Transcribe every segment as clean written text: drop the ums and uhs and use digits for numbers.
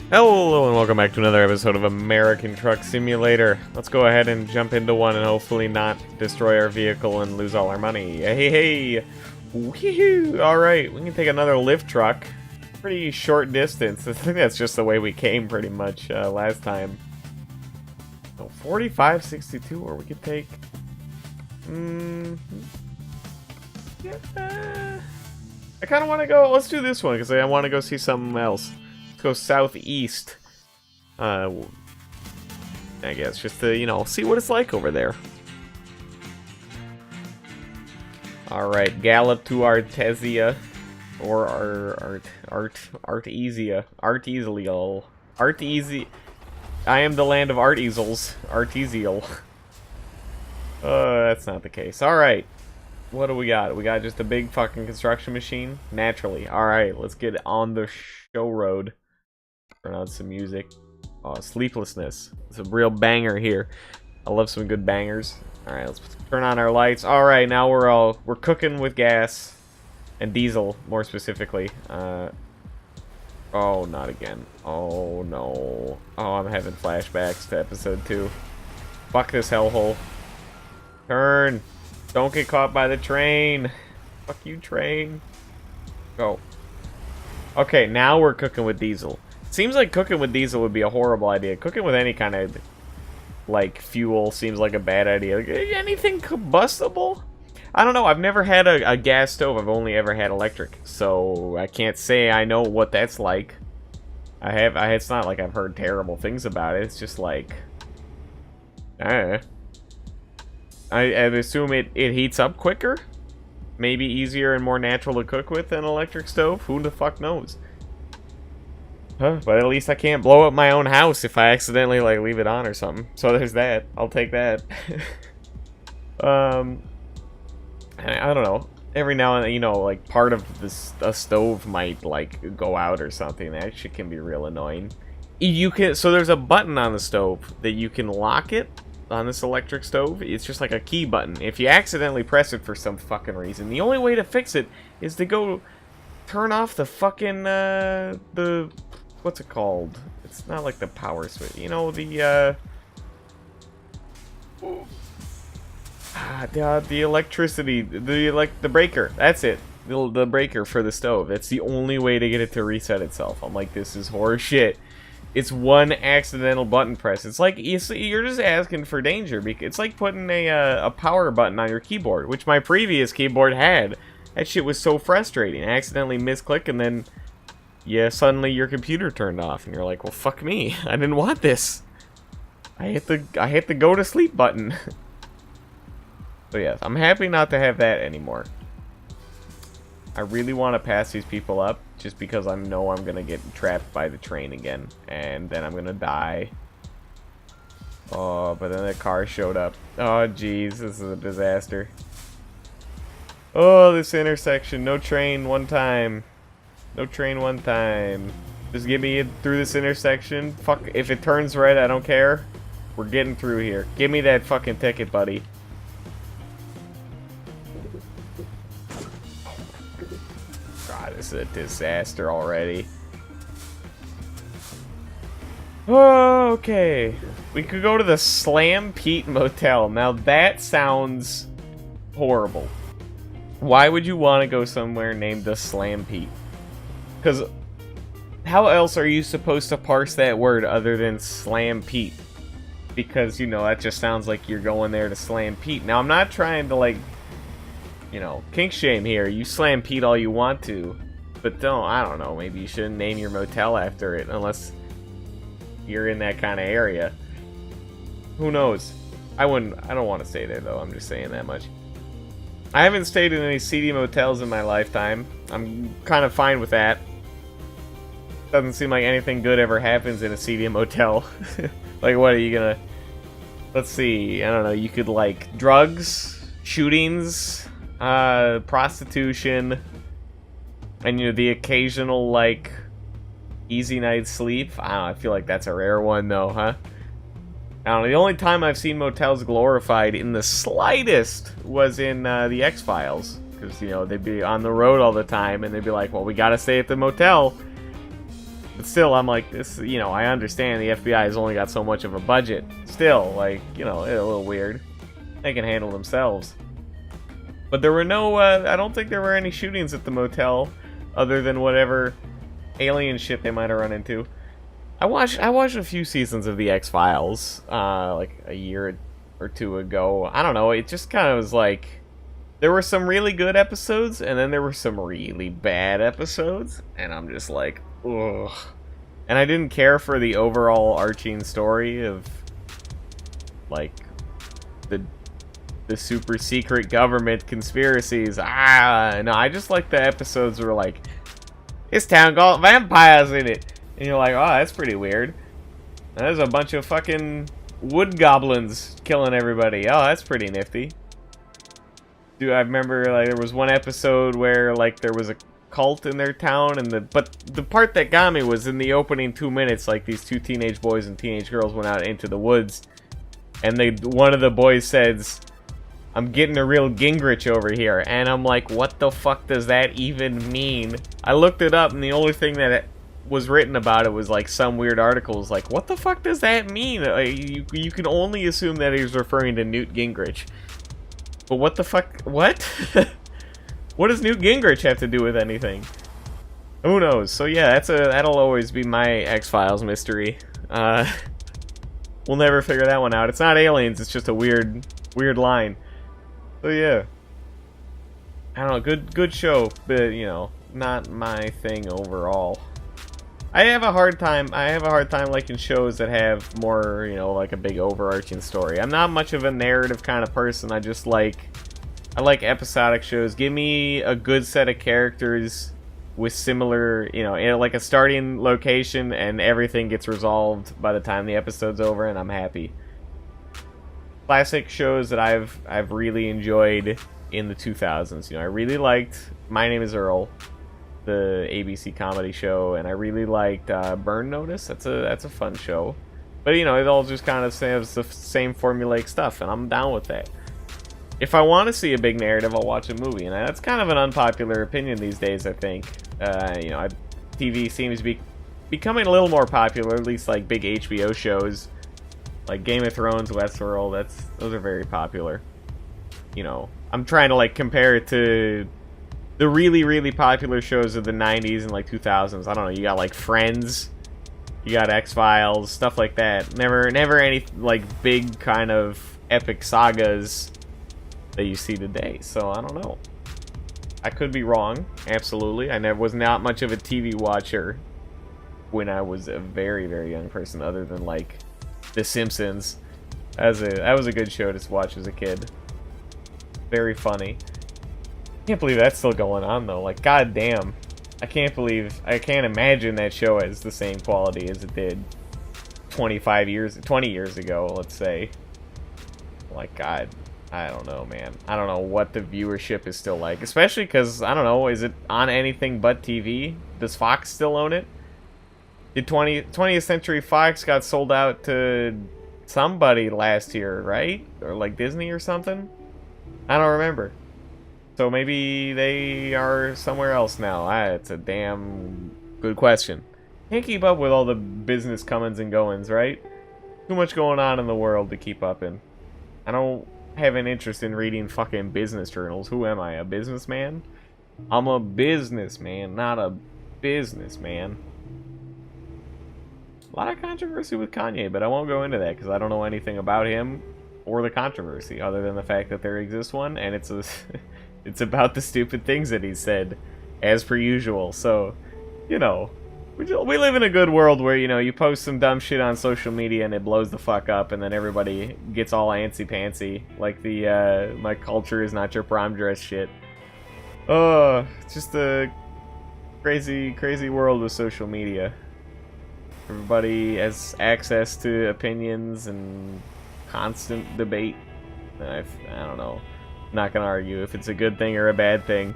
Hello and welcome back to another episode of American Truck Simulator. Let's go ahead and jump into one and hopefully not destroy our vehicle and lose all our money. Hey, hey! Woohoo! Alright, we can take another lift truck. Pretty short distance. I think that's just the way we came pretty much last time. So 45.62, or we could take... Yeah, I kind of want to go... Let's do this one, because I want to go see something else. Let's go southeast. I guess just to, you know, see what it's like over there. Alright, gallop to Artesia. Or Artesia. Artesia. I am the land of art easels. Artesial. That's not the case. Alright. What do we got? We got just a big fucking construction machine? Naturally. Alright, let's get on the show road. Turn on some music. Oh, Sleeplessness. It's a real banger here. I love some good bangers. Alright, let's turn on our lights. Alright, now we're cooking with gas. And diesel, more specifically. Oh, not again. Oh, no. Oh, I'm having flashbacks to episode 2. Fuck this hellhole. Turn. Don't get caught by the train. Fuck you, train. Go. Okay, now we're cooking with diesel. Seems like cooking with diesel would be a horrible idea. Cooking with any kind of, like, fuel seems like a bad idea. Like, anything combustible? I don't know. I've never had a gas stove. I've only ever had electric. So, I can't say I know what that's like. It's not like I've heard terrible things about it. It's just like... I assume it heats up quicker? Maybe easier and more natural to cook with than an electric stove? Who the fuck knows? Huh, but at least I can't blow up my own house if I accidentally, like, leave it on or something. So there's that. I'll take that. I don't know. Every now and then, you know, like, part of a stove might, like, go out or something. That shit can be real annoying. So there's a button on the stove that you can lock it on this electric stove. It's just like a key button. If you accidentally press it for some fucking reason, the only way to fix it is to go turn off the fucking, what's it called? It's not like the power switch. You know, the electricity, the breaker. That's it. The breaker for the stove. That's the only way to get it to reset itself. I'm like, this is horror shit. It's one accidental button press. It's like you're just asking for danger. It's like putting a power button on your keyboard, which my previous keyboard had. That shit was so frustrating. I accidentally misclick and then suddenly your computer turned off, and you're like, well, fuck me. I didn't want this. I hit the go to sleep button. So yes, I'm happy not to have that anymore. I really want to pass these people up, just because I know I'm gonna get trapped by the train again, and then I'm gonna die. Oh, but then the car showed up. Oh, jeez, this is a disaster. Oh, this intersection. No train one time. No train one time. Just get me through this intersection. Fuck, if it turns red, I don't care. We're getting through here. Give me that fucking ticket, buddy. God, this is a disaster already. Oh, okay. We could go to the Slam Pete Motel. Now that sounds horrible. Why would you want to go somewhere named the Slam Pete? Because how else are you supposed to parse that word other than Slam Pete? Because, you know, that just sounds like you're going there to Slam Pete. Now, I'm not trying to, like, you know, kink shame here. You Slam Pete all you want to. But I don't know, maybe you shouldn't name your motel after it unless you're in that kind of area. Who knows? I don't want to stay there, though. I'm just saying that much. I haven't stayed in any seedy motels in my lifetime. I'm kind of fine with that. Doesn't seem like anything good ever happens in a seedy motel. Like, what are you gonna... Let's see, I don't know, you could, like, drugs, shootings, prostitution, and, you know, the occasional, like, easy night's sleep. I don't know, I feel like that's a rare one, though, huh? I don't know, the only time I've seen motels glorified in the slightest was in the X-Files. Because, you know, they'd be on the road all the time, and they'd be like, well, we gotta stay at the motel. But still, I'm like, this, you know, I understand the FBI has only got so much of a budget. Still, like, you know, it's a little weird. They can handle themselves. But there were no, I don't think there were any shootings at the motel, other than whatever alien shit they might have run into. I watched a few seasons of the X-Files, like a year or two ago. I don't know, it just kind of was like, there were some really good episodes, and then there were some really bad episodes, and I'm just like, ugh. And I didn't care for the overall arching story of, like, the super secret government conspiracies. No, I just like the episodes where, like, this town got vampires in it. And you're like, oh, that's pretty weird. And there's a bunch of fucking wood goblins killing everybody. Oh, that's pretty nifty. Dude, I remember, like, there was one episode where, like, there was a cult in their town, and but the part that got me was in the opening 2 minutes, like, these two teenage boys and teenage girls went out into the woods, and one of the boys says, I'm getting a real Gingrich over here, and I'm like, what the fuck does that even mean? I looked it up, and the only thing that was written about it was, like, some weird articles, like, what the fuck does that mean? You can only assume that he was referring to Newt Gingrich. But what the fuck? What? What does Newt Gingrich have to do with anything? Who knows? So yeah, that'll always be my X-Files mystery. We'll never figure that one out. It's not aliens, it's just a weird line. So yeah. I don't know, good show, but you know, not my thing overall. I have a hard time liking shows that have more, you know, like a big overarching story. I'm not much of a narrative kind of person. I like episodic shows. Give me a good set of characters with similar, you know, like a starting location, and everything gets resolved by the time the episode's over, and I'm happy. Classic shows that I've really enjoyed in the 2000s. You know, I really liked My Name is Earl, the ABC comedy show, and I really liked Burn Notice. That's a fun show, but you know, it all just kind of has the same formulaic stuff, and I'm down with that. If I want to see a big narrative, I'll watch a movie, and that's kind of an unpopular opinion these days, I think. You know, TV seems to be becoming a little more popular, at least like big HBO shows like Game of Thrones, Westworld. Those are very popular. You know, I'm trying to like compare it to the really popular shows of the 90s and like 2000s. I don't know, you got like Friends, you got X-Files, stuff like that. Never any like big kind of epic sagas that you see today. So I don't know, I could be wrong, absolutely. I was not much of a TV watcher when I was a very young person, other than like The Simpsons. That was a good show to watch as a kid. Very funny. Can't believe that's still going on though. Like, goddamn, I can't imagine that show has the same quality as it did 20 years ago, let's say. Like, God, I don't know, man. I don't know what the viewership is still like, especially because, I don't know, is it on anything but TV? Does Fox still own it? Did 20th Century Fox got sold out to somebody last year, right? Or like Disney or something? I don't remember. So maybe they are somewhere else now. It's a damn good question. Can't keep up with all the business comings and goings, right? Too much going on in the world to keep up in. I don't have an interest in reading fucking business journals. Who am I, a businessman? I'm a businessman, not a businessman. A lot of controversy with Kanye, but I won't go into that because I don't know anything about him or the controversy, other than the fact that there exists one, and it's it's about the stupid things that he said, as per usual. So, you know, we live in a good world where, you know, you post some dumb shit on social media and it blows the fuck up, and then everybody gets all antsy-pantsy, like the my culture is not your prom dress shit. Oh, it's just a crazy world with social media. Everybody has access to opinions and constant debate. I don't know. I'm not gonna argue if it's a good thing or a bad thing.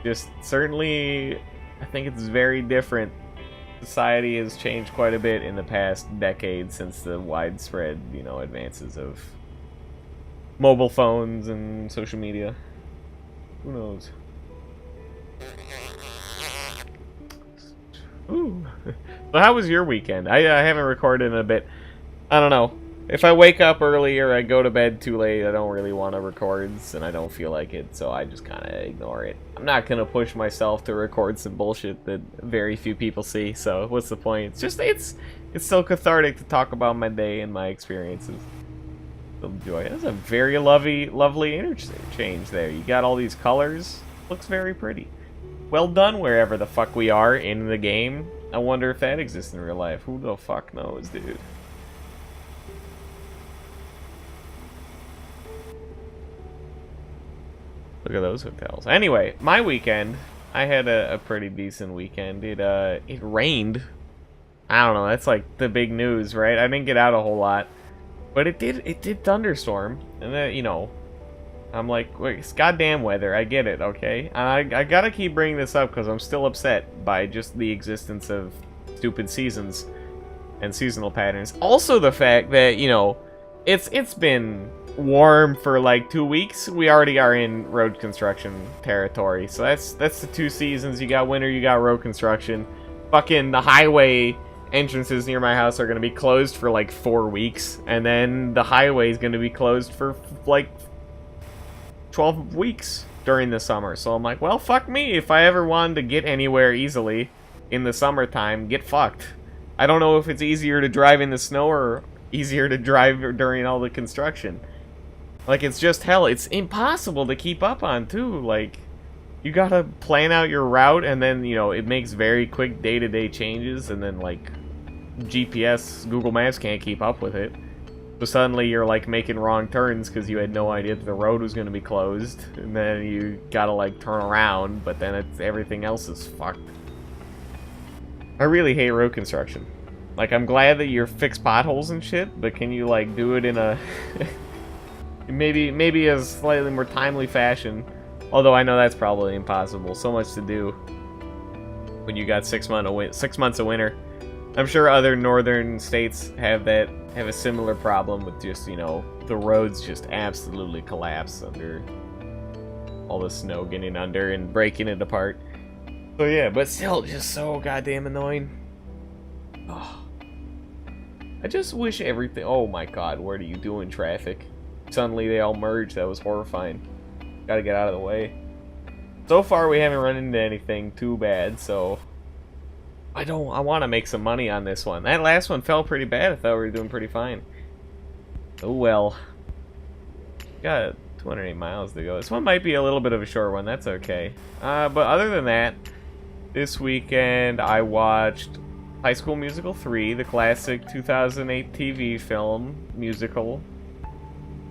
Just certainly, I think it's very different. Society has changed quite a bit in the past decade since the widespread, you know, advances of mobile phones and social media. Who knows? Ooh. So how was your weekend? I haven't recorded in a bit. I don't know. If I wake up early or I go to bed too late, I don't really want to record, and I don't feel like it, so I just kind of ignore it. I'm not going to push myself to record some bullshit that very few people see, so what's the point? It's just, it's so cathartic to talk about my day and my experiences. Enjoy it. That's a very lovely interchange there. You got all these colors. Looks very pretty. Well done wherever the fuck we are in the game. I wonder if that exists in real life. Who the fuck knows, dude? Look at those hotels. Anyway, my weekend, I had a pretty decent weekend. It rained. I don't know, that's like the big news, right? I didn't get out a whole lot. But it did thunderstorm. And then, you know, I'm like, wait, it's goddamn weather. I get it, okay? And I gotta keep bringing this up because I'm still upset by just the existence of stupid seasons and seasonal patterns. Also the fact that, you know, it's been warm for like 2 weeks. We already are in road construction territory. So that's the 2 seasons. You got winter, you got road construction. Fucking the highway entrances near my house are going to be closed for like 4 weeks. And then the highway is going to be closed for like 12 weeks during the summer. So I'm like, well, fuck me. If I ever wanted to get anywhere easily in the summertime, get fucked. I don't know if it's easier to drive in the snow or easier to drive during all the construction. Like, it's just hell. It's impossible to keep up on, too. Like, you gotta plan out your route, and then, you know, it makes very quick day-to-day changes, and then, like, GPS, Google Maps can't keep up with it. So suddenly you're, like, making wrong turns because you had no idea that the road was going to be closed, and then you gotta, like, turn around, but then everything else is fucked. I really hate road construction. Like, I'm glad that you're fix potholes and shit, but can you, like, do it in a... maybe a slightly more timely fashion. Although I know that's probably impossible. So much to do when you got 6 months of winter. I'm sure other northern states have a similar problem with just, you know, the roads just absolutely collapse under all the snow getting under and breaking it apart. So yeah, but still just so goddamn annoying. Oh. I just wish everything... Oh my god, what are you doing, traffic? Suddenly they all merged. That was horrifying. Gotta get out of the way. So far we haven't run into anything too bad, so I want to make some money on this one. That last one fell pretty bad. I thought we were doing pretty fine. Oh well. Got 208 miles to go. This one might be a little bit of a short one. That's okay. But other than that, this weekend I watched High School Musical 3, the classic 2008 TV film musical.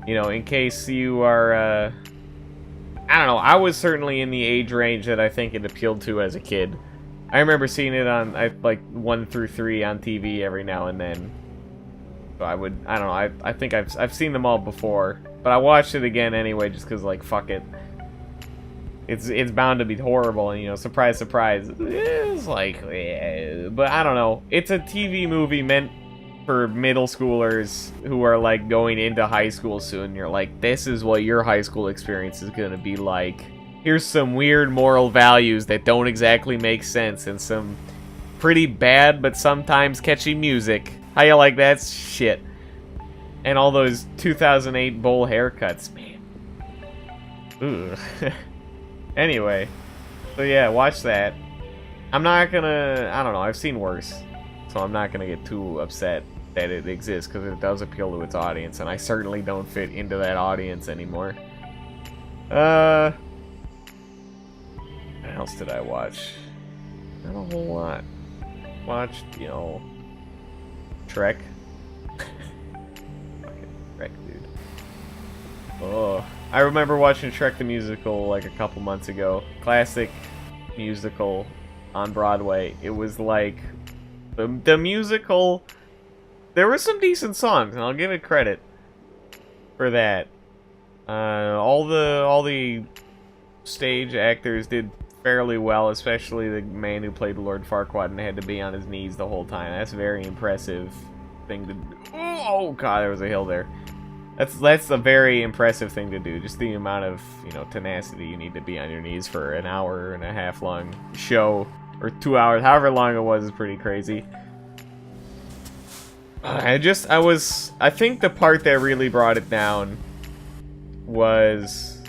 You know, in case you are, I don't know, I was certainly in the age range that I think it appealed to as a kid. I remember seeing it on, like, 1 through 3 on TV every now and then. So I don't know, I think I've seen them all before. But I watched it again anyway, just because, like, fuck it. It's bound to be horrible, and, you know, surprise, surprise. It's like, yeah. But I don't know, it's a TV movie meant for middle schoolers who are like going into high school soon. You're like, this is what your high school experience is gonna be like. Here's some weird moral values that don't exactly make sense, and some pretty bad but sometimes catchy music. How you like that shit? And all those 2008 bowl haircuts, man. Ugh. Anyway, so yeah, watch that. I'm not gonna, I don't know, I've seen worse, so I'm not gonna get too upset that it exists, because it does appeal to its audience, and I certainly don't fit into that audience anymore. What else did I watch? Not a whole lot. Watched, you know, Shrek. Fucking Shrek, dude. Oh, I remember watching Shrek the Musical like a couple months ago. Classic musical on Broadway. It was like the musical. There were some decent songs, and I'll give it credit for that. All the stage actors did fairly well, especially the man who played Lord Farquaad and had to be on his knees the whole time. That's a very impressive thing to do. Oh god, there was a hill there. That's a very impressive thing to do. Just the amount of, you know, tenacity you need to be on your knees for an hour and a half long show, or 2 hours, however long it was, is pretty crazy. I think the part that really brought it down was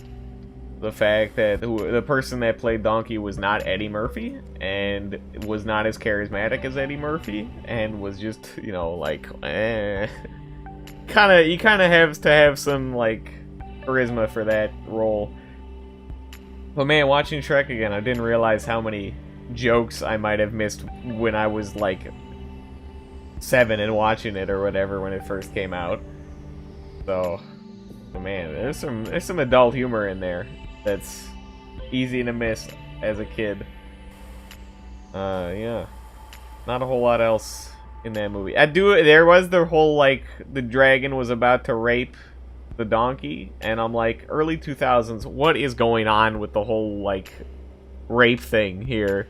the fact that the person that played Donkey was not Eddie Murphy, and was not as charismatic as Eddie Murphy, and was just, you know, like, you kind of have to have some, like, charisma for that role. But man, watching Shrek again, I didn't realize how many jokes I might have missed when I was, like, 7 and watching it or whatever when it first came out. So, man, there's some adult humor in there that's easy to miss as a kid. Yeah, not a whole lot else in that movie. There was the whole, like, the dragon was about to rape the donkey, and I'm like, early 2000s, what is going on with the whole, like, rape thing here?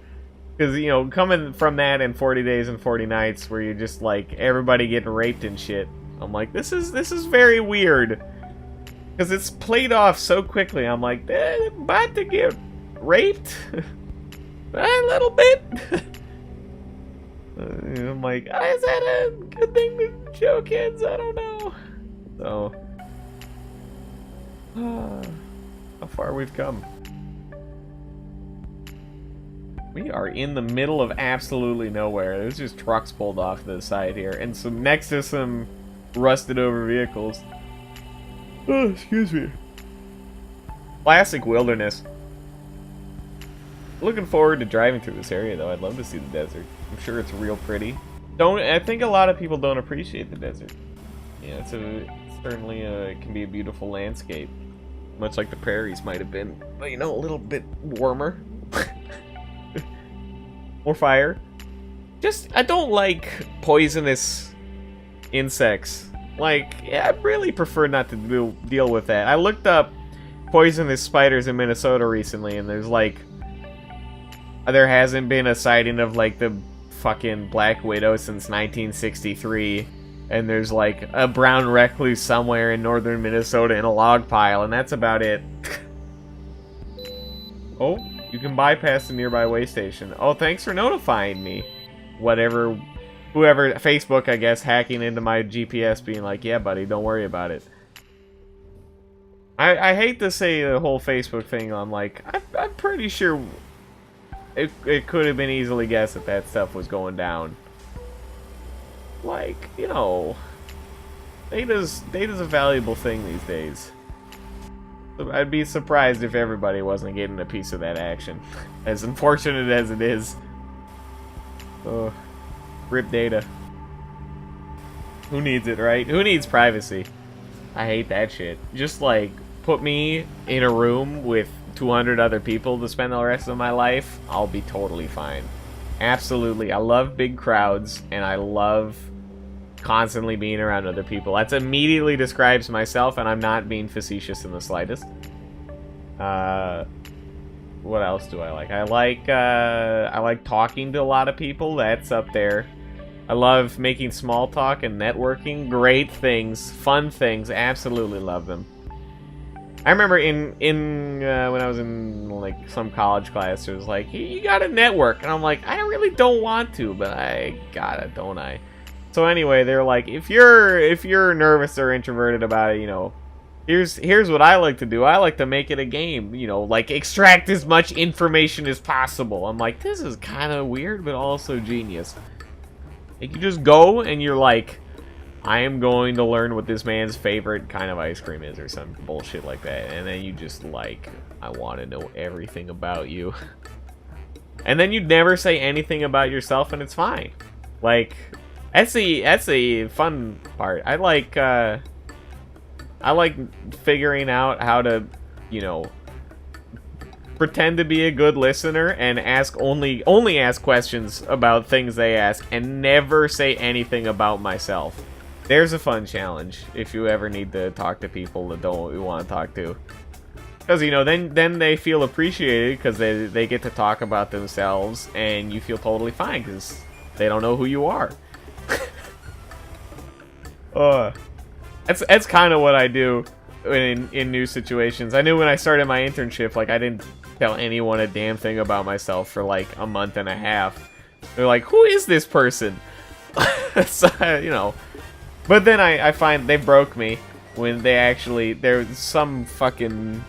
Because, you know, coming from that and 40 Days and 40 Nights, where you're just, like, everybody getting raped and shit, I'm like, this is very weird. Because it's played off so quickly. I'm like, about to get raped? A little bit? I'm like, is that a good thing to show kids? I don't know. So, how far we've come. We are in the middle of absolutely nowhere. There's just trucks pulled off to the side here, and some next to some rusted over vehicles. Oh, excuse me. Classic wilderness. Looking forward to driving through this area, though. I'd love to see the desert. I'm sure it's real pretty. I think a lot of people don't appreciate the desert. Yeah, certainly it can be a beautiful landscape, much like the prairies might have been, but you know, a little bit warmer. More fire. I don't like poisonous insects. Like, yeah, I really prefer not to deal with that. I looked up poisonous spiders in Minnesota recently, and there hasn't been a sighting of, like, the fucking black widow since 1963, and there's, like, a brown recluse somewhere in northern Minnesota in a log pile, and that's about it. Oh, you can bypass the nearby way station. Oh, thanks for notifying me. Whoever, Facebook, I guess, hacking into my GPS, being like, yeah, buddy, don't worry about it. I hate to say the whole Facebook thing. I'm like, I'm pretty sure it could have been easily guessed that stuff was going down. Like, you know, data's a valuable thing these days. I'd be surprised if everybody wasn't getting a piece of that action. As unfortunate as it is. Ugh. Rip data. Who needs it, right? Who needs privacy? I hate that shit. Just, like, put me in a room with 200 other people to spend the rest of my life, I'll be totally fine. Absolutely. I love big crowds, and I love constantly being around other people. That immediately describes myself, and I'm not being facetious in the slightest. What else do I like? I like talking to a lot of people. That's up there. I love making small talk and networking. Great things, fun things. Absolutely love them. I remember when I was in, like, some college class, it was like, hey, you gotta network, and I'm like, I really don't want to, but I gotta, don't I? So anyway, they're like, if you're nervous or introverted about it, you know, here's what I like to do. I like to make it a game, you know, like, extract as much information as possible. I'm like, this is kind of weird, but also genius. Like, you just go and you're like, I am going to learn what this man's favorite kind of ice cream is, or some bullshit like that. And then you just, like, I want to know everything about you. And then you never say anything about yourself, and it's fine. Like, that's the fun part. I like figuring out how to, you know, pretend to be a good listener and only ask questions about things they ask, and never say anything about myself. There's a fun challenge if you ever need to talk to people that you want to talk to. Because, you know, then they feel appreciated because they get to talk about themselves, and you feel totally fine because they don't know who you are. That's kind of what I do in new situations. I knew when I started my internship, like, I didn't tell anyone a damn thing about myself for, like, a month and a half. They're like, who is this person? So, you know, But then I find they broke me when they actually, there's some fucking,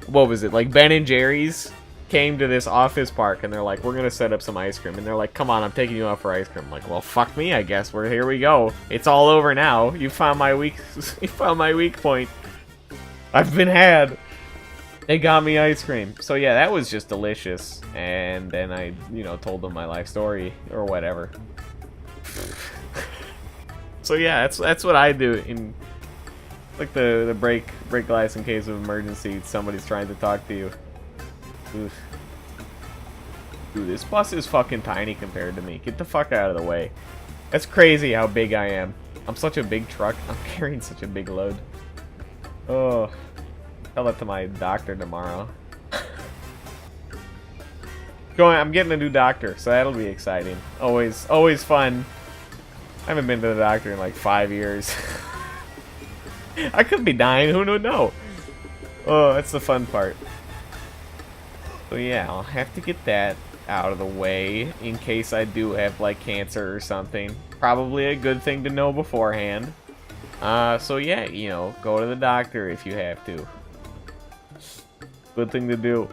what was it, like Ben and Jerry's came to this office park and they're like, we're gonna set up some ice cream, and they're like, come on, I'm taking you out for ice cream. I'm like, well, fuck me, I guess. Here we go. It's all over now. You found my weak point. I've been had. They got me ice cream. So yeah, that was just delicious. And then I, told them my life story or whatever. So yeah, that's what I do in like the break glass in case of emergency. Somebody's trying to talk to you. Oof. Dude, this bus is fucking tiny compared to me. Get the fuck out of the way. That's crazy how big I am. I'm such a big truck. I'm carrying such a big load. Oh, tell that to my doctor tomorrow. I'm getting a new doctor, so that'll be exciting. Always fun. I haven't been to the doctor in like 5 years. I could be dying. Who would know? Oh, that's the fun part. So yeah, I'll have to get that out of the way in case I do have like cancer or something. Probably a good thing to know beforehand. So yeah, go to the doctor if you have to. Good thing to do.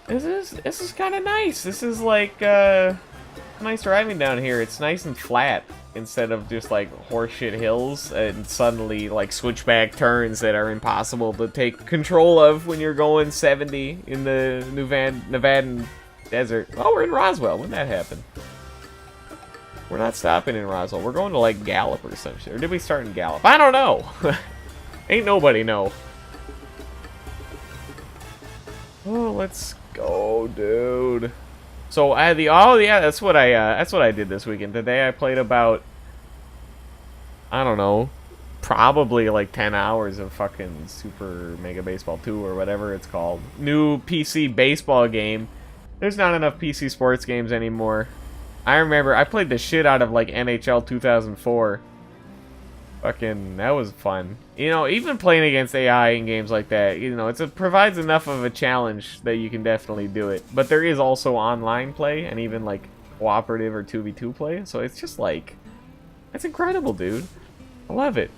This is kind of nice. This is like nice driving down here. It's nice and flat instead of just like horseshit hills and suddenly like switchback turns that are impossible to take control of when you're going 70 in the Nevadan desert. Oh, we're in Roswell. When that happened? We're not stopping in Roswell. We're going to like Gallup or some shit. Or did we start in Gallup? I don't know. Ain't nobody know. Oh, let's go, dude. So that's what I did this weekend. Today I played about, I don't know, probably like 10 hours of fucking Super Mega Baseball 2 or whatever it's called. New PC baseball game. There's not enough PC sports games anymore. I remember I played the shit out of like NHL 2004. Fucking, that was fun. Even playing against AI in games like that, it provides enough of a challenge that you can definitely do it. But there is also online play and even like cooperative or 2v2 play. So it's just like, it's incredible, dude. I love it.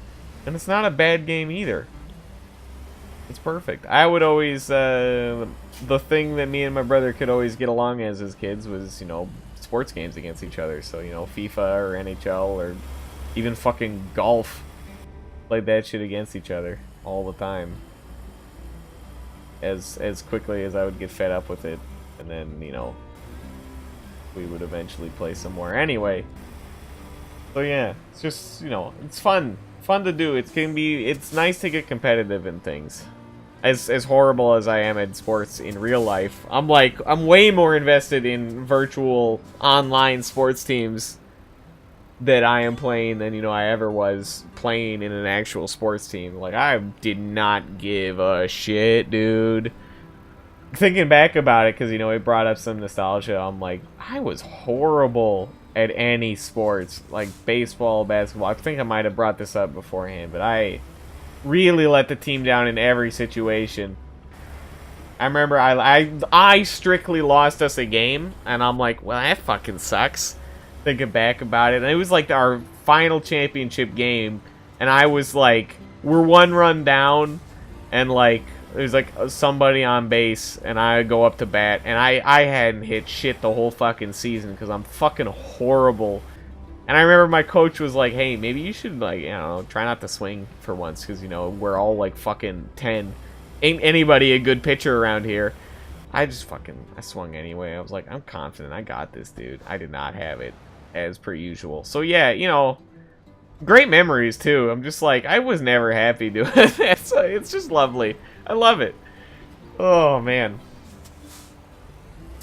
And it's not a bad game either. It's perfect. I would always, the thing that me and my brother could always get along as kids was, sports games against each other. So, FIFA or NHL or even fucking golf. Played that shit against each other all the time. As quickly as I would get fed up with it. And then, we would eventually play some more. Anyway. So yeah, it's just, it's fun. Fun to do. It's nice to get competitive in things. As horrible as I am at sports in real life, I'm way more invested in virtual online sports teams that I am playing than, I ever was playing in an actual sports team. Like, I did not give a shit, dude. Thinking back about it, because, it brought up some nostalgia, I'm like, I was horrible at any sports. Like, baseball, basketball. I think I might have brought this up beforehand, but I really let the team down in every situation. I remember I strictly lost us a game, and I'm like, well, that fucking sucks. Thinking back about it, and it was like our final championship game, and I was like, we're 1 run down, and like there's like somebody on base, and I go up to bat, and I hadn't hit shit the whole fucking season because I'm fucking horrible. And I remember my coach was like, hey, maybe you should like, try not to swing for once, because we're all like fucking 10. Ain't anybody a good pitcher around here. I swung anyway. I was like, I'm confident I got this, dude. I did not have it as per usual. So yeah, great memories too. I'm just like, I was never happy doing that. So it's just lovely. I love it. Oh man.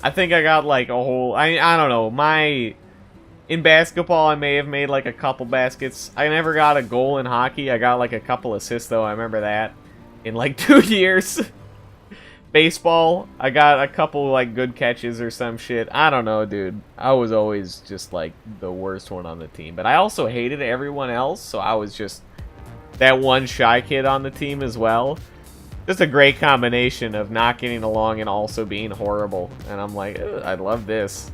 I think I got like a whole, I don't know, in basketball I may have made like a couple baskets. I never got a goal in hockey. I got like a couple assists though. I remember that in like 2 years. Baseball, I got a couple like good catches or some shit. I don't know, dude. I was always just like the worst one on the team. But I also hated everyone else, so I was just that one shy kid on the team as well. Just a great combination of not getting along and also being horrible. And I'm like, I love this.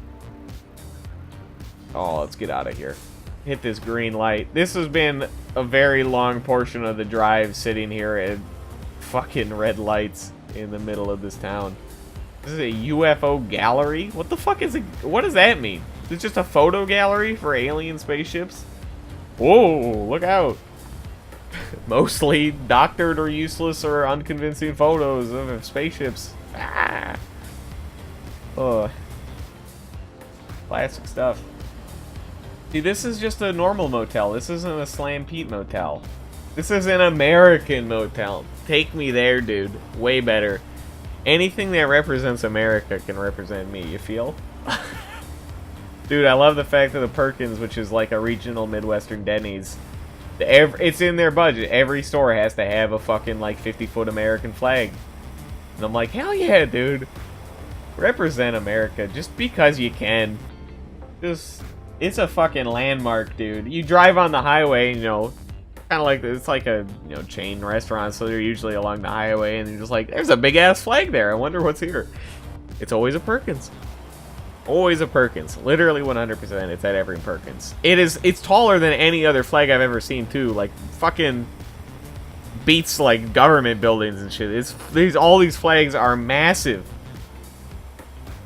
Oh, let's get out of here. hit this green light. This has been a very long portion of the drive sitting here at fucking red lights in the middle of this town. This is a UFO gallery? What the fuck is it? What does that mean? Is it just a photo gallery for alien spaceships? Whoa, look out. Mostly doctored or useless or unconvincing photos of spaceships. Ah. Ugh. Classic stuff. See, this is just a normal motel. This isn't a Slam Pete motel. This is an American motel. Take me there, dude. Way better. Anything that represents America can represent me, you feel? Dude, I love the fact that the Perkins, which is like a regional Midwestern Denny's, it's in their budget. Every store has to have a fucking like 50-foot American flag. And I'm like, hell yeah, dude. Represent America just because you can. Just, it's a fucking landmark, dude. You drive on the highway, you know, kind of like, it's like a, you know, chain restaurant, so they're usually along the highway, and you're just like, there's a big ass flag there. I wonder what's here. It's always a Perkins. Always a Perkins. Literally 100%. It's at every Perkins. It's taller than any other flag I've ever seen too. Like fucking beats like government buildings and shit. All these flags are massive.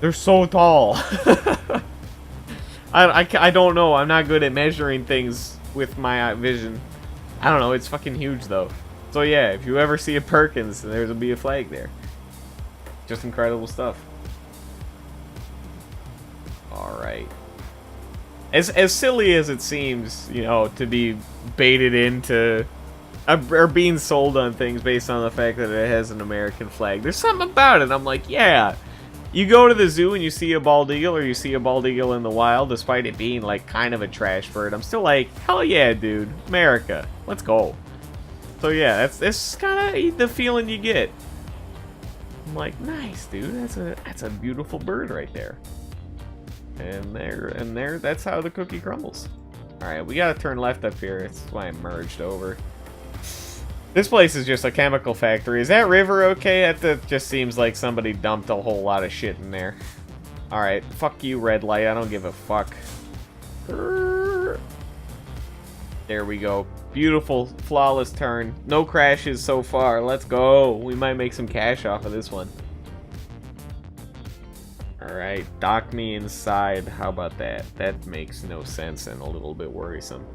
They're so tall. I don't know. I'm not good at measuring things with my vision. I don't know. It's fucking huge though. So yeah, if you ever see a Perkins, there'll be a flag there. Just incredible stuff. Alright. As silly as it seems, you know, to be baited into or being sold on things based on the fact that it has an American flag, there's something about it. I'm like, yeah. You go to the zoo and you see a bald eagle, or you see a bald eagle in the wild, despite it being like kind of a trash bird, I'm still like, hell yeah, dude. America. Let's go. So yeah, that's kind of the feeling you get. I'm like, nice, dude. That's a beautiful bird right there. And there, that's how the cookie crumbles. Alright, we gotta turn left up here. That's why I merged over. This place is just a chemical factory. Is that river okay? That just seems like somebody dumped a whole lot of shit in there. Alright, fuck you, red light. I don't give a fuck. There we go. Beautiful, flawless turn. No crashes so far. Let's go. We might make some cash off of this one. Alright, dock me inside. How about that? That makes no sense and a little bit worrisome.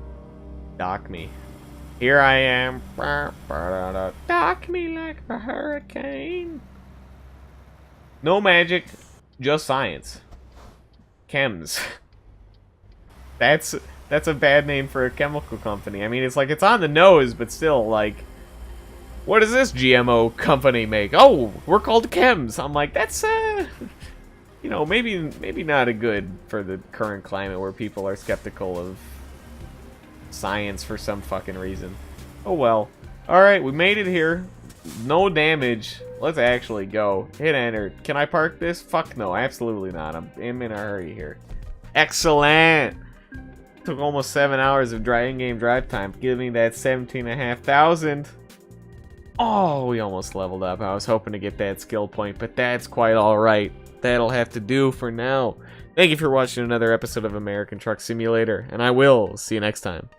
Dock me. Here I am. Dock me like a hurricane. No magic, just science. Chems. That's a bad name for a chemical company. I mean, it's like, it's on the nose, but still, like, what does this GMO company make? Oh, we're called Chems. I'm like, that's, you know, maybe not a good for the current climate where people are skeptical of science for some fucking reason. Oh well. Alright, we made it here. No damage. Let's actually go. Hit enter. Can I park this? Fuck no, absolutely not. I'm in a hurry here. Excellent! Took almost 7 hours of in-game drive time. Give me that 17,500. Oh, we almost leveled up. I was hoping to get that skill point, but that's quite alright. That'll have to do for now. Thank you for watching another episode of American Truck Simulator, and I will see you next time.